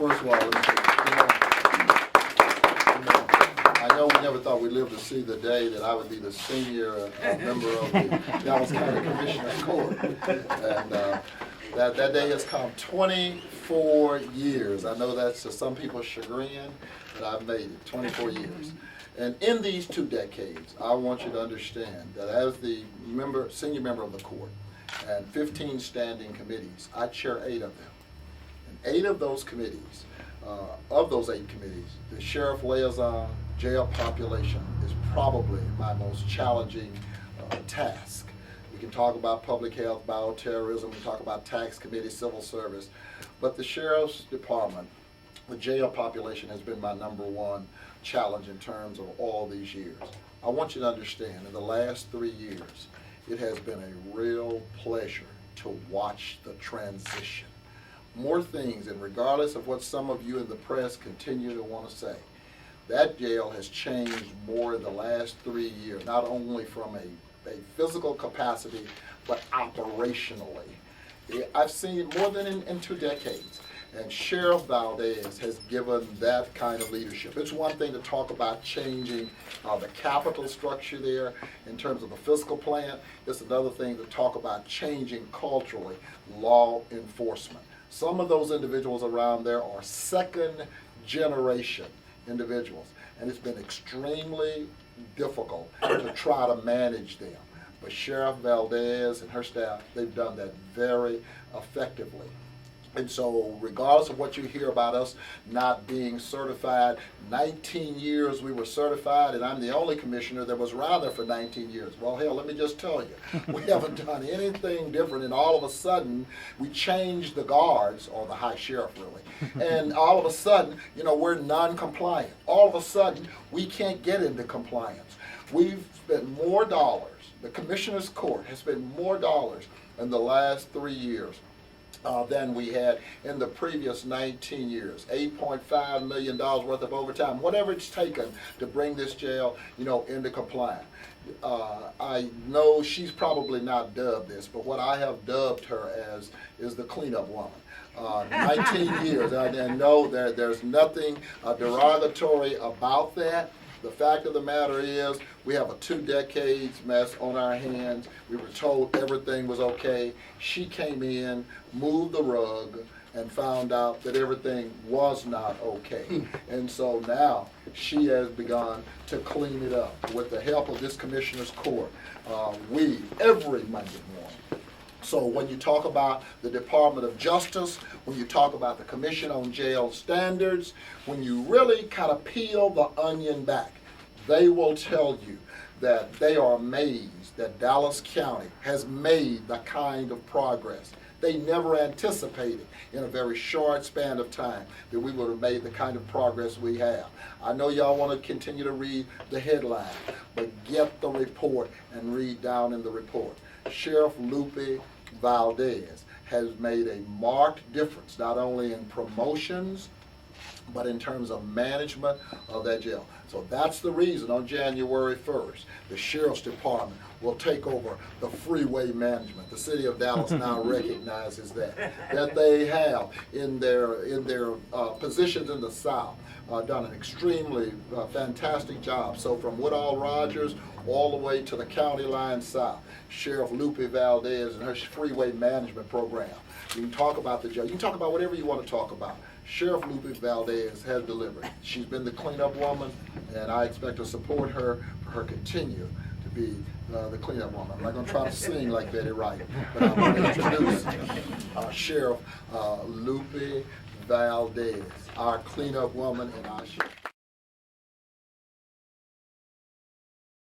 first of all, let me say, I know we never thought we'd live to see the day that I would be the senior member of the Dallas County Commissioner's Court. And that day has come. 24 years. I know that's to some people's chagrin, but I've made it 24 years. And in these 2 decades, I want you to understand that as the senior member of the court and 15 standing committees, I chair 8 of them. And 8 of those committees, of those 8 committees, the sheriff liaison, jail population is probably my most challenging task. We can talk about public health, bioterrorism, we can talk about tax committee, civil service, but the sheriff's department, the jail population has been my #1 challenge in terms of all these years. I want you to understand, in the last 3 years, it has been a real pleasure to watch the transition. More things, and regardless of what some of you in the press continue to want to say, that jail has changed more in the last 3 years, not only from a physical capacity, but operationally. I've seen it more than in 2 decades. And Sheriff Valdez has given that kind of leadership. It's one thing to talk about changing the capital structure there in terms of the fiscal plan. It's another thing to talk about changing culturally law enforcement. Some of those individuals around there are 2nd generation individuals, and it's been extremely difficult to try to manage them. But Sheriff Valdez and her staff, they've done that very effectively. And so regardless of what you hear about us not being certified, 19 years we were certified, and I'm the only commissioner that was around there for 19 years. Well, hell, let me just tell you, we haven't done anything different, and all of a sudden we changed the guards, or the high sheriff really, and all of a sudden, you know, we're non-compliant. All of a sudden, we can't get into compliance. We've spent more dollars, the Commissioner's Court has spent more dollars in the last 3 years than we had in the previous 19 years. $8.5 million worth of overtime, whatever it's taken to bring this jail, you know, into compliance. I know she's probably not dubbed this, but what I have dubbed her as is the cleanup woman. 19 years, and no, there's nothing derogatory about that. The fact of the matter is, we have a 2 decades mess on our hands. We were told everything was okay. She came in, moved the rug, and found out that everything was not okay. And so now she has begun to clean it up. With the help of this Commissioner's Court, every Monday morning. So when you talk about the Department of Justice, when you talk about the Commission on Jail Standards, when you really kind of peel the onion back, they will tell you that they are amazed that Dallas County has made the kind of progress. They never anticipated in a very short span of time that we would have made the kind of progress we have. I know y'all want to continue to read the headline, but get the report and read down in the report. Sheriff Lupe Valdez has made a marked difference, not only in promotions, but in terms of management of that jail. So that's the reason on January 1st, the Sheriff's Department will take over the freeway management. The city of Dallas now recognizes that they have in their positions in the South done an extremely fantastic job. So from Woodall Rogers all the way to the county line south, Sheriff Lupe Valdez and her freeway management program. You can talk about the jail. You can talk about whatever you want to talk about. Sheriff Lupe Valdez has delivered. She's been the cleanup woman, and I expect to support her for her continue to be the cleanup woman. I'm not going to try to sing like Betty Wright, but I'm going to introduce Sheriff Lupe Valdez, our cleanup woman and our sheriff.